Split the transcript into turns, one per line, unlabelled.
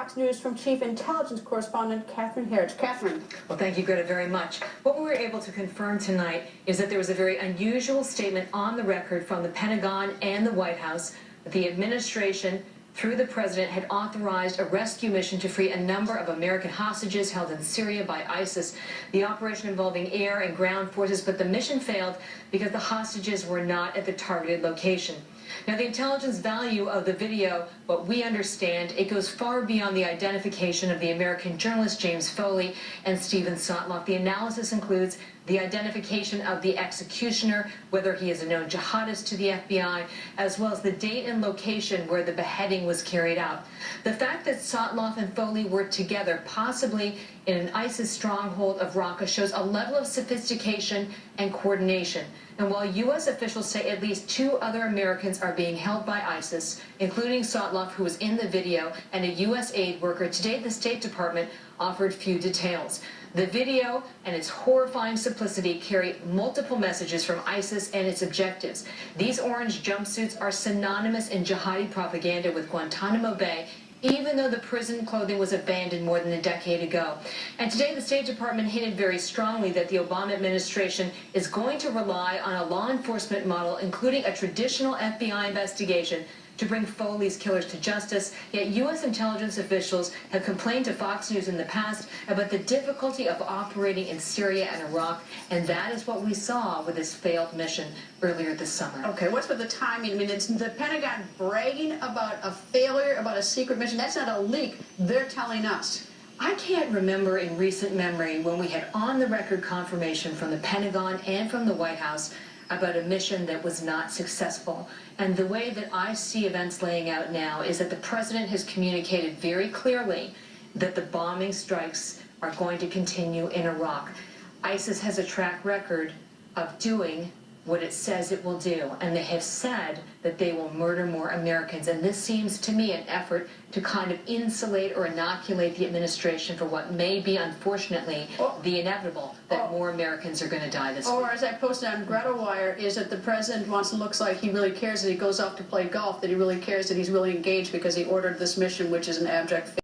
Fox News from Chief Intelligence Correspondent Catherine Herridge. Catherine.
Well, thank you, Greta, very much. What we were able to confirm tonight is that there was a very unusual statement on the record from the Pentagon and the White House that the administration, through the president, had authorized a rescue mission to free a number of American hostages held in Syria by ISIS. The operation involving air and ground forces, but the mission failed because the hostages were not at the targeted location. Now, the intelligence value of the video, what we understand, it goes far beyond the identification of the American journalist James Foley and Steven Sotloff. The analysis includes the identification of the executioner, whether he is a known jihadist to the FBI, as well as the date and location where the beheading was carried out. The fact that Sotloff and Foley were together, possibly in an ISIS stronghold of Raqqa, shows a level of sophistication and coordination. And while U.S. officials say at least 2 other Americans are being held by ISIS, including Sotloff, who was in the video, and a U.S. aid worker, today the State Department offered few details. The video and its horrifying simplicity carry multiple messages from ISIS and its objectives. These orange jumpsuits are synonymous in jihadi propaganda with Guantanamo Bay, even though the prison clothing was abandoned more than a decade ago. And today the State Department hinted very strongly that the Obama administration is going to rely on a law enforcement model, including a traditional FBI investigation, to bring Foley's killers to justice. Yet U.S. intelligence officials have complained to Fox News in the past about the difficulty of operating in Syria and Iraq, and that is what we saw with this failed mission earlier this summer.
Okay, what's with the timing? I mean, it's the Pentagon bragging about a failure, about a secret mission. That's not a leak. They're telling us.
I can't remember in recent memory when we had on-the-record confirmation from the Pentagon and from the White House about a mission that was not successful. And the way that I see events laying out now is that the president has communicated very clearly that the bombing strikes are going to continue in Iraq. ISIS has a track record of doing what it says it will do, and they have said that they will murder more Americans. And this seems to me an effort to kind of insulate or inoculate the administration for what may be, unfortunately, the inevitable, that more Americans are going to die this week.
Or, as I posted on Greta Wire, is that the president looks like he really cares that he goes off to play golf, that he really cares that he's really engaged because he ordered this mission, which is an abject failure.